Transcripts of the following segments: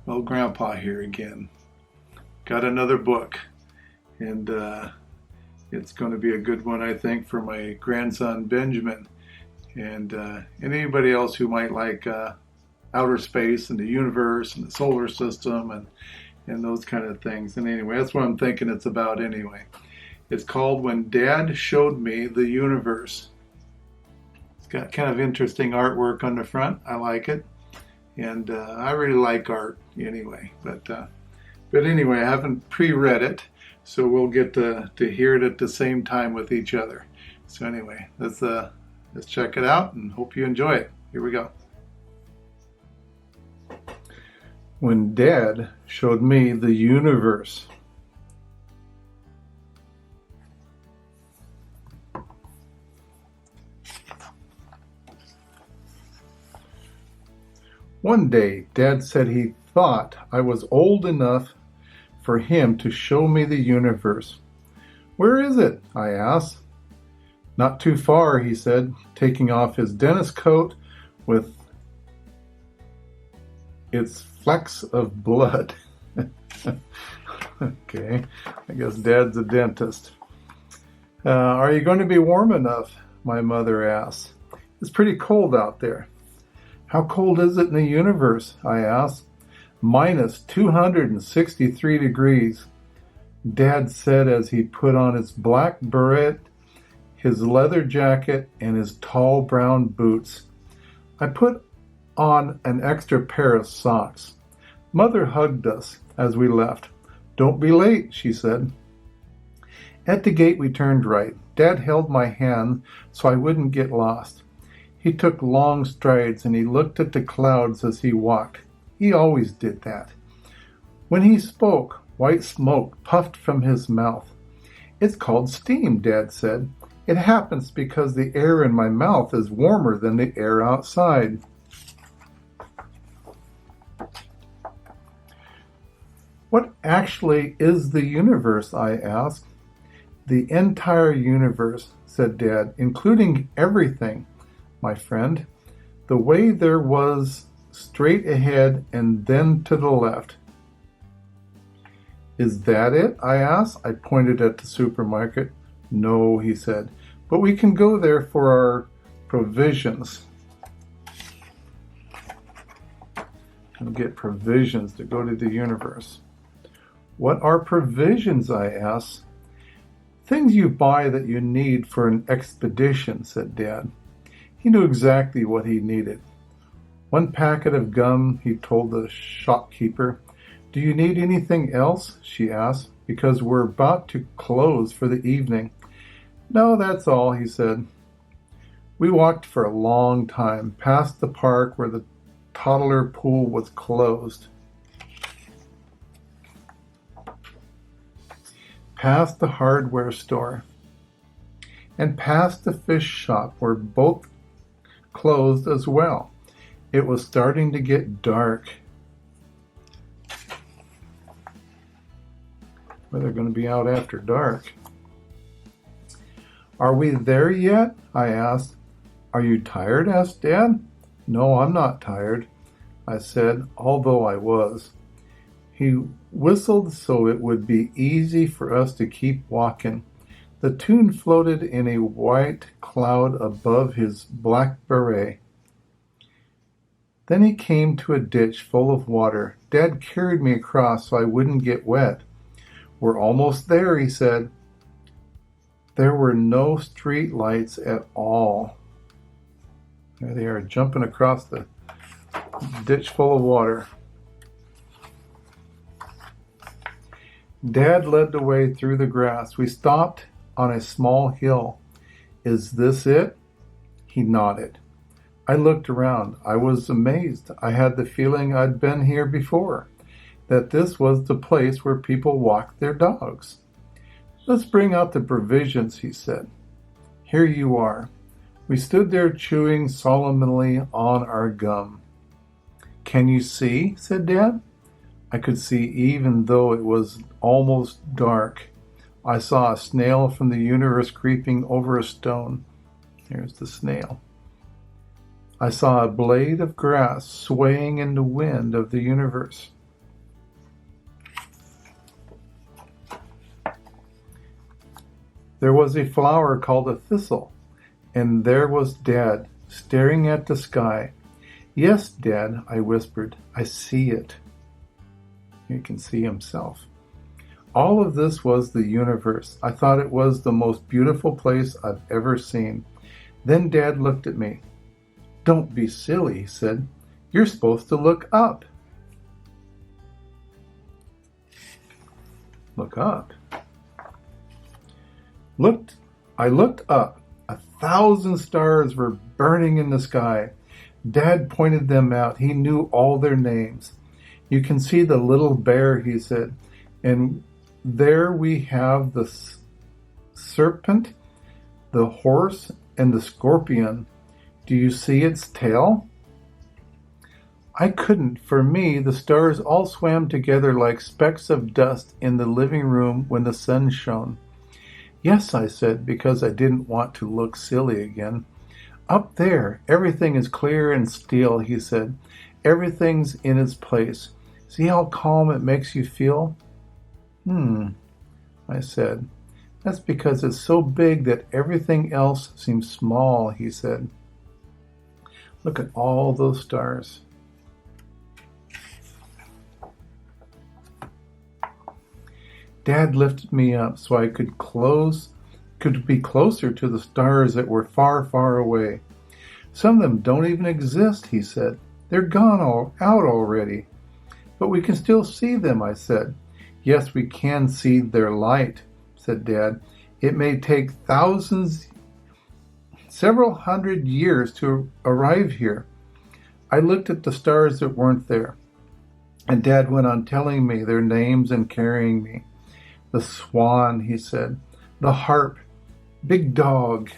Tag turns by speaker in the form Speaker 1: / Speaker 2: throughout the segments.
Speaker 1: Well, Grandpa here again. Got another book, and it's going to be a good one, I think, for my grandson Benjamin, and anybody else who might like outer space and the universe and the solar system and those kind of things. And anyway, that's what I'm thinking it's about anyway. It's called When Dad Showed Me the Universe. It's got kind of interesting artwork on the front. I like it. And I really like art anyway. But anyway, I haven't pre-read it, so we'll get to hear it at the same time with each other. So anyway, let's check it out and hope you enjoy it. Here we go. When Dad Showed Me the Universe. One day, Dad said he thought I was old enough for him to show me the universe. Where is it? I asked. Not too far, he said, taking off his dentist coat with its flecks of blood. Okay, I guess Dad's a dentist. Are you going to be warm enough? My mother asked. It's pretty cold out there. How cold is it in the universe? I asked. Minus 263 degrees, Dad said as he put on his black beret, his leather jacket, and his tall brown boots. I put on an extra pair of socks. Mother hugged us as we left. Don't be late, she said. At the gate we turned right. Dad held my hand so I wouldn't get lost. He took long strides and he looked at the clouds as he walked. He always did that. When he spoke, white smoke puffed from his mouth. It's called steam, Dad said. It happens because the air in my mouth is warmer than the air outside. What actually is the universe? I asked. The entire universe, said Dad, including everything, my friend. The way there was straight ahead and then to the left. Is that it? I asked. I pointed at the supermarket. No, he said, but we can go there for our provisions. And get provisions to go to the universe. What are provisions? I asked. Things you buy that you need for an expedition, said Dad. He knew exactly what he needed. One packet of gum, he told the shopkeeper. Do you need anything else? She asked, because we're about to close for the evening. No, that's all, he said. We walked for a long time, past the park where the toddler pool was closed. Past the hardware store. And past the fish shop where both closed as well. It was starting to get dark. Well, they're going to be out after dark. Are we there yet? I asked. Are you tired? Asked Dad. No, I'm not tired, I said, although I was. He whistled so it would be easy for us to keep walking. The tune floated in a white cloud above his black beret. Then he came to a ditch full of water. Dad carried me across so I wouldn't get wet. We're almost there, he said. There were no street lights at all. There they are, jumping across the ditch full of water. Dad led the way through the grass. We stopped on a small hill. Is this it? He nodded. I looked around. I was amazed. I had the feeling I'd been here before, that this was the place where people walked their dogs. Let's bring out the provisions, he said. Here you are. We stood there chewing solemnly on our gum. Can you see? Said Dad. I could see even though it was almost dark. I saw a snail from the universe creeping over a stone. Here's the snail. I saw a blade of grass swaying in the wind of the universe. There was a flower called a thistle, and there was Dad, staring at the sky. Yes, Dad, I whispered, I see it. He can see himself. All of this was the universe. I thought it was the most beautiful place I've ever seen. Then Dad looked at me. Don't be silly, he said. You're supposed to look up. Look up. I looked up. 1,000 stars were burning in the sky. Dad pointed them out. He knew all their names. You can see the little bear, he said. And there we have the serpent, the horse, and the scorpion. Do you see its tail? I couldn't. For me, the stars all swam together like specks of dust in the living room when the sun shone. Yes, I said, because I didn't want to look silly again. Up there, everything is clear and still, he said. Everything's in its place. See how calm it makes you feel? I said. That's because it's so big that everything else seems small, he said. Look at all those stars. Dad lifted me up so I could be closer to the stars that were far, far away. Some of them don't even exist, he said. They're gone out already. But we can still see them, I said. Yes, we can see their light, said Dad. It may take several hundred years to arrive here. I looked at the stars that weren't there, and Dad went on telling me their names and carrying me. The swan, he said. The harp. Big dog.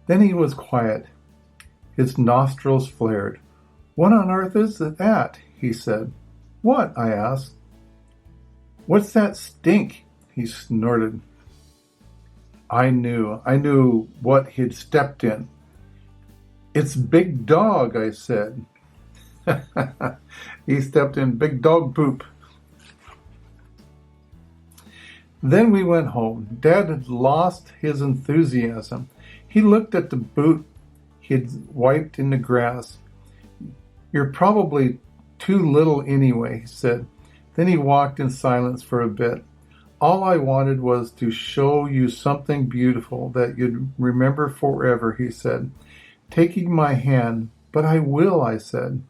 Speaker 1: Then he was quiet. His nostrils flared. What on earth is that? He said. What? I asked. What's that stink? He snorted. I knew what he'd stepped in. It's Big Dog, I said. He stepped in big dog poop. Then we went home. Dad had lost his enthusiasm. He looked at the boot he'd wiped in the grass. You're probably too little anyway, he said. Then he walked in silence for a bit. All I wanted was to show you something beautiful that you'd remember forever, he said, taking my hand. But I will, I said.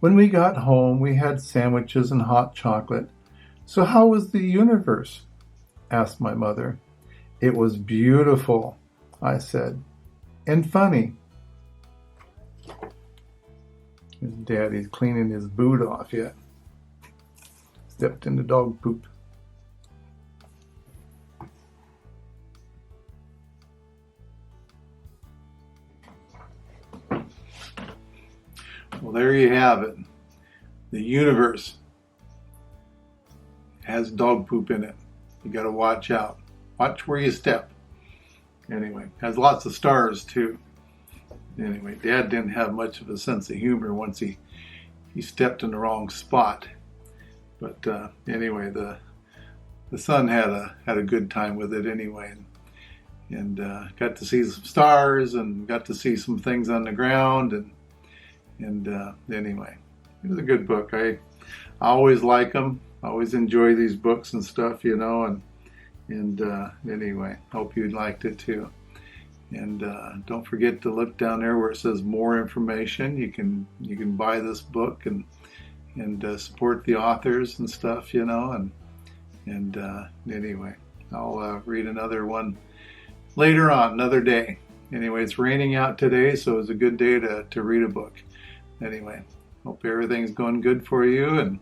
Speaker 1: When we got home, we had sandwiches and hot chocolate. So how was the universe? Asked my mother. It was beautiful, I said, and funny. His daddy's cleaning his boot off yet. Stepped into dog poop. Well, there you have it. The universe has dog poop in it. You got to watch out. Watch where you step. Anyway, has lots of stars too. Anyway, Dad didn't have much of a sense of humor once he stepped in the wrong spot. But anyway, the son had a good time with it anyway, and got to see some stars and got to see some things on the ground, and anyway, it was a good book. I always like them. I always enjoy these books and stuff, you know, and anyway, hope you liked it too. And don't forget to look down there where it says more information. You can buy this book and support the authors and stuff, you know, and anyway, I'll read another one later on, another day. Anyway, it's raining out today, so it's a good day to read a book. Anyway, hope everything's going good for you, and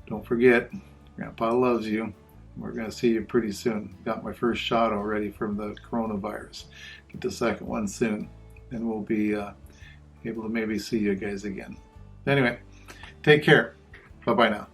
Speaker 1: don't forget, Grandpa loves you. We're going to see you pretty soon. Got my first shot already from the coronavirus. Get the second one soon. Then we'll be able to maybe see you guys again. Anyway, take care. Bye-bye now.